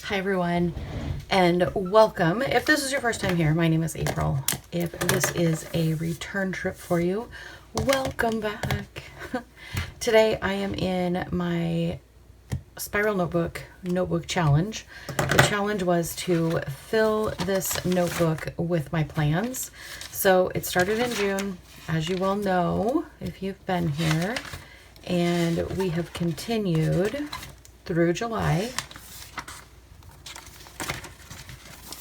Hi everyone, and welcome. If this is your first time here, my name is April. If this is a return trip for you, welcome back. Today I am in my spiral notebook challenge. The challenge was to fill this notebook with my plans. So it started in June, as you well know, if you've been here, and we have continued through July.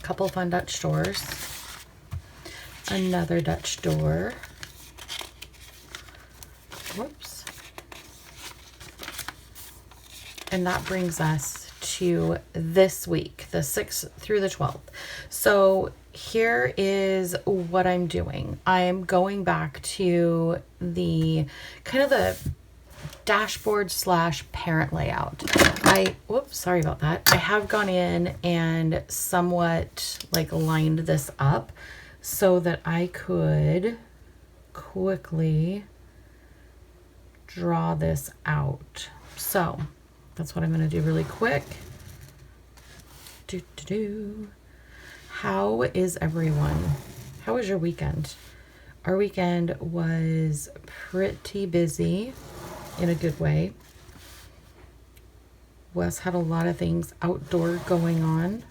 Couple fun Dutch doors, another Dutch door, whoops, and that brings us to this week, the 6th through the 12th. So here is what I'm doing. I'm going back to the kind of the dashboard / parent layout. Sorry about that. I have gone in and somewhat like lined this up so that I could quickly draw this out. So that's what I'm going to do really quick. How is everyone? How was your weekend? Our weekend was pretty busy in a good way. Wes had a lot of things outdoor going on,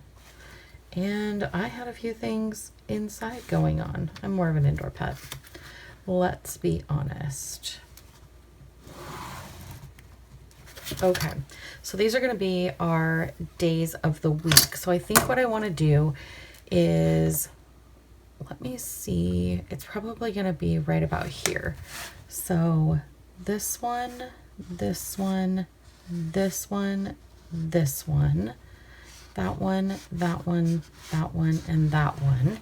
and I had a few things inside going on. I'm more of an indoor pet. Let's be honest. Okay, so these are going to be our days of the week. So I think what I want to do is, let me see, it's probably going to be right about here. So this one, this one, this one, this one, that one, that one, that one, and that one.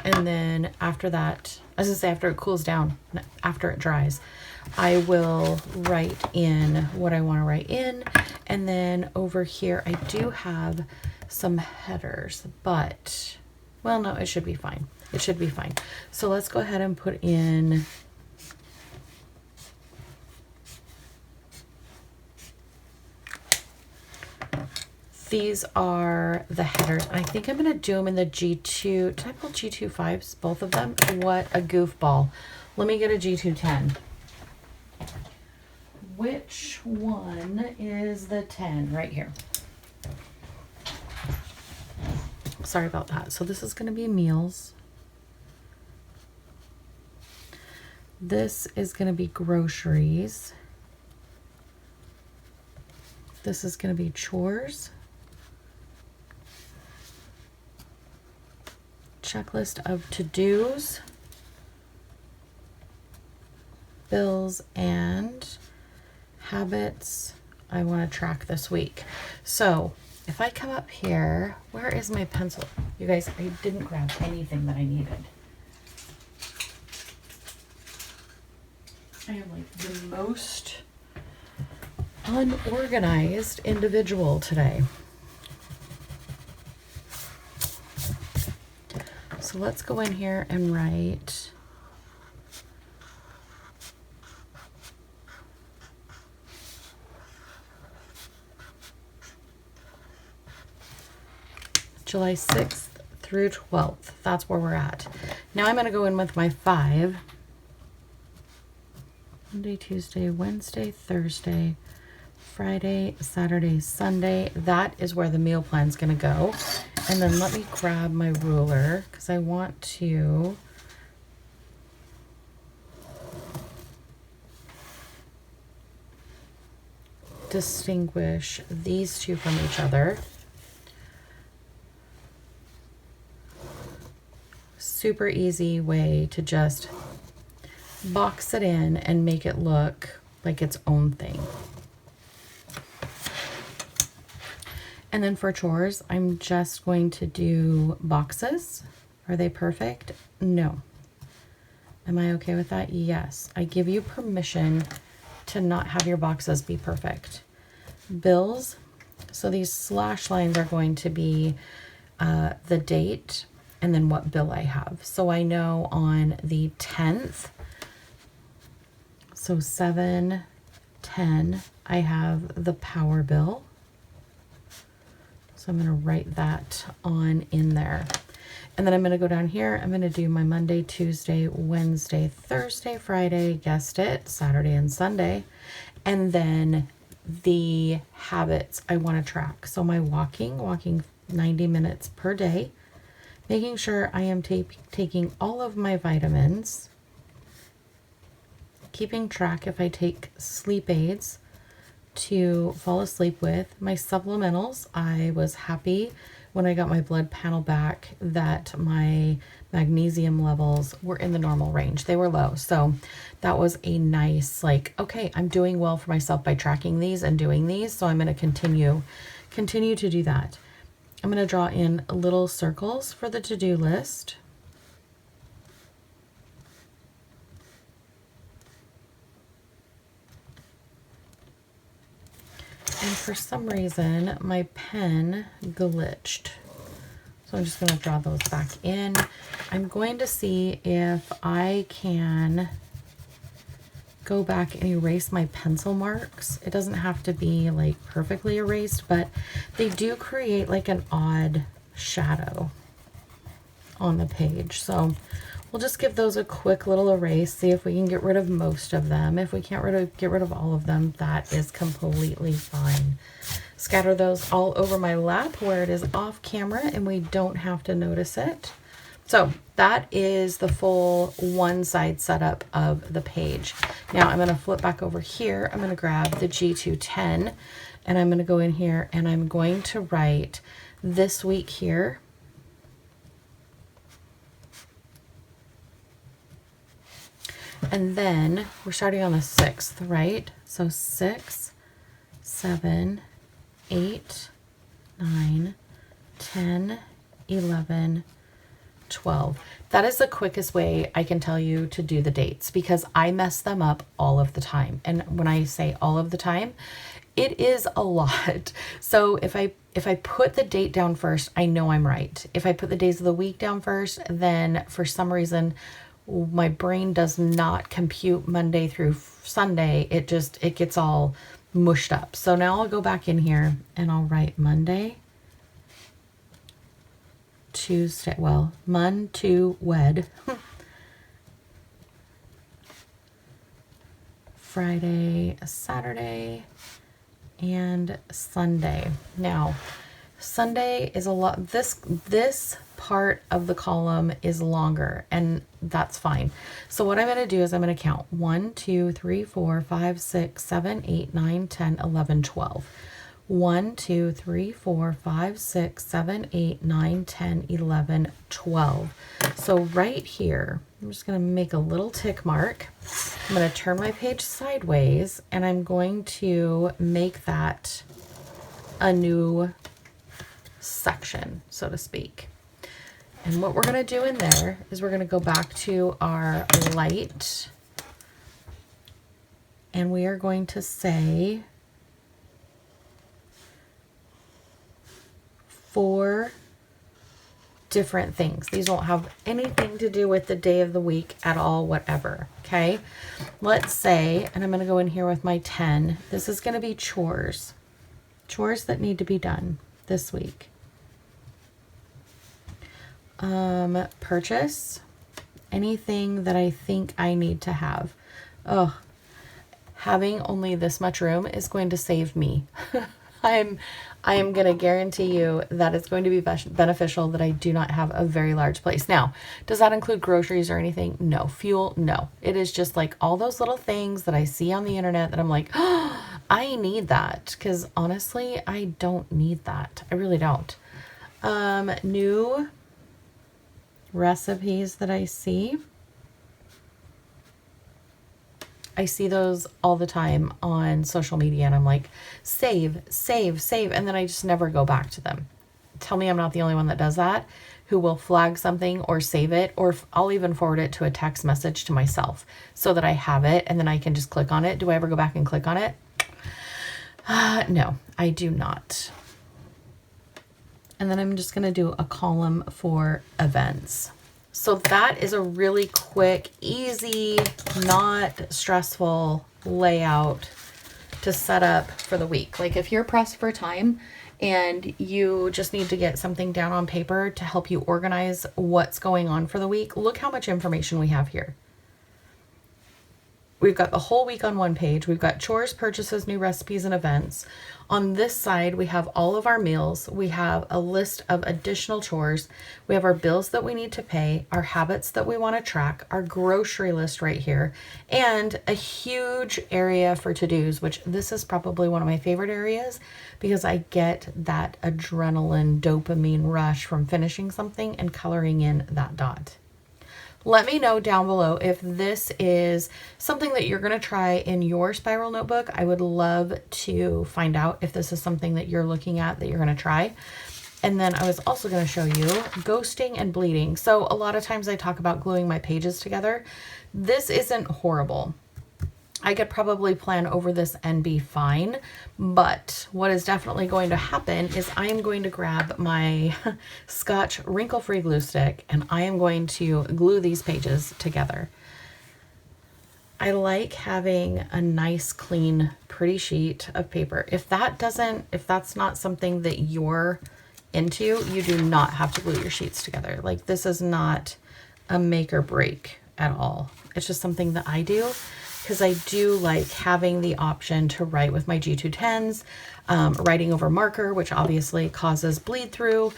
And then after that, as I say, after it cools down, after it dries, I will write in what I want to write in. And then over here, I do have some headers, but, well, no, it should be fine. It should be fine. So let's go ahead and put in these are the headers. I think I'm going to do them in the G2. Did I pull G25s? Both of them? What a goofball. Let me get a G210. Which one is the 10? Right here. Sorry about that. So this is going to be meals. This is going to be groceries. This is going to be chores. Checklist of to-dos, bills, and habits I want to track this week. So if I come up here, where is my pencil? You guys, I didn't grab anything that I needed. I am like the most unorganized individual today. So let's go in here and write July 6th through 12th. That's where we're at. Now I'm going to go in with my 5. Monday, Tuesday, Wednesday, Thursday, Friday, Saturday, Sunday. That is where the meal plan's going to go. And then let me grab my ruler because I want to distinguish these two from each other. Super easy way to just box it in and make it look like its own thing. And then for chores, I'm just going to do boxes. Are they perfect? No. Am I okay with that? Yes. I give you permission to not have your boxes be perfect. Bills. So these slash lines are going to be the date and then what bill I have. So I know on the 10th, so 7/10, I have the power bill. So I'm going to write that on in there. And then I'm going to go down here. I'm going to do my Monday, Tuesday, Wednesday, Thursday, Friday, guessed it, Saturday and Sunday. And then the habits I want to track. So my walking 90 minutes per day, making sure I am taking all of my vitamins, keeping track if I take sleep aids to fall asleep with, my supplementals. I was happy when I got my blood panel back that my magnesium levels were in the normal range. They were low. So that was a nice, like, okay, I'm doing well for myself by tracking these and doing these. So I'm going to continue to do that. I'm going to draw in little circles for the to-do list. And for some reason, my pen glitched. So I'm just going to draw those back in. I'm going to see if I can go back and erase my pencil marks. It doesn't have to be like perfectly erased, but they do create like an odd shadow on the page. So we'll just give those a quick little erase, see if we can get rid of most of them. If we can't get rid of all of them, that is completely fine. Scatter those all over my lap where it is off camera and we don't have to notice it. So that is the full one side setup of the page. Now I'm going to flip back over here. I'm going to grab the G210 and I'm going to go in here and I'm going to write this week here. And then we're starting on the 6th, right? So 6, 7, 8, 9, 10, 11, 12. That is the quickest way I can tell you to do the dates because I mess them up all of the time. And when I say all of the time, it is a lot. So if I put the date down first, I know I'm right. If I put the days of the week down first, then for some reason my brain does not compute Monday through Sunday. It gets all mushed up. So now I'll go back in here and I'll write Monday, Tuesday, well, Mon to Wed, Friday, Saturday, and Sunday. Now, Sunday is a lot, this part of the column is longer and that's fine. So what I'm going to do is I'm going to count 1, 2, 3, 4, 5, 6, 7, 8, 9, 10, 11, 12. 1, 2, 3, 4, 5, 6, 7, 8, 9, 10, 11, 12. So right here, I'm just going to make a little tick mark. I'm going to turn my page sideways and I'm going to make that a new section, so to speak. And what we're going to do in there is we're going to go back to our light and we are going to say 4 different things. These won't have anything to do with the day of the week at all, whatever. Okay. Let's say, and I'm going to go in here with my 10. This is going to be chores that need to be done this week. Purchase anything that I think I need to have. Oh, having only this much room is going to save me. I am going to guarantee you that it's going to be beneficial that I do not have a very large place. Now, does that include groceries or anything? No. Fuel? No. It is just like all those little things that I see on the internet that I'm like, oh, I need that. Because honestly, I don't need that. I really don't. New recipes that I see. I see those all the time on social media and I'm like, save, save, save. And then I just never go back to them. Tell me I'm not the only one that does that, who will flag something or save it, or I'll even forward it to a text message to myself so that I have it and then I can just click on it. Do I ever go back and click on it? No, I do not. And then I'm just going to do a column for events. So that is a really quick, easy, not stressful layout to set up for the week. Like if you're pressed for time and you just need to get something down on paper to help you organize what's going on for the week, look how much information we have here. We've got the whole week on one page. We've got chores, purchases, new recipes, and events. On this side, we have all of our meals. We have a list of additional chores. We have our bills that we need to pay, our habits that we want to track, our grocery list right here, and a huge area for to-dos, which this is probably one of my favorite areas because I get that adrenaline dopamine rush from finishing something and coloring in that dot. Let me know down below if this is something that you're going to try in your spiral notebook. I would love to find out if this is something that you're looking at that you're going to try. And then I was also going to show you ghosting and bleeding. So a lot of times I talk about gluing my pages together. This isn't horrible. I could probably plan over this and be fine, but what is definitely going to happen is I am going to grab my Scotch wrinkle-free glue stick and I am going to glue these pages together. I like having a nice, clean, pretty sheet of paper. If that's not something that you're into, you do not have to glue your sheets together. Like, this is not a make or break at all. It's just something that I do, because I do like having the option to write with my G210s, writing over marker, which obviously causes bleed through,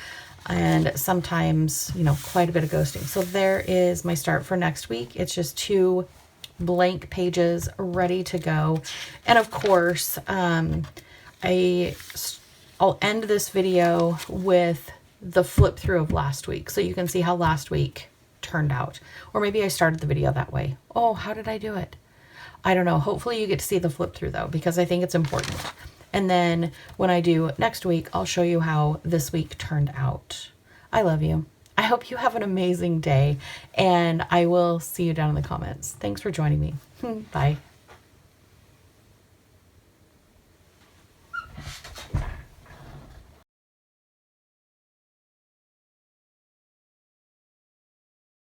and sometimes, you know, quite a bit of ghosting. So there is my start for next week. It's just 2 blank pages ready to go. And of course, I'll end this video with the flip through of last week, so you can see how last week turned out. Or maybe I started the video that way. Oh, how did I do it? I don't know. Hopefully you get to see the flip through though, because I think it's important. And then when I do next week, I'll show you how this week turned out. I love you. I hope you have an amazing day, and I will see you down in the comments. Thanks for joining me. Bye.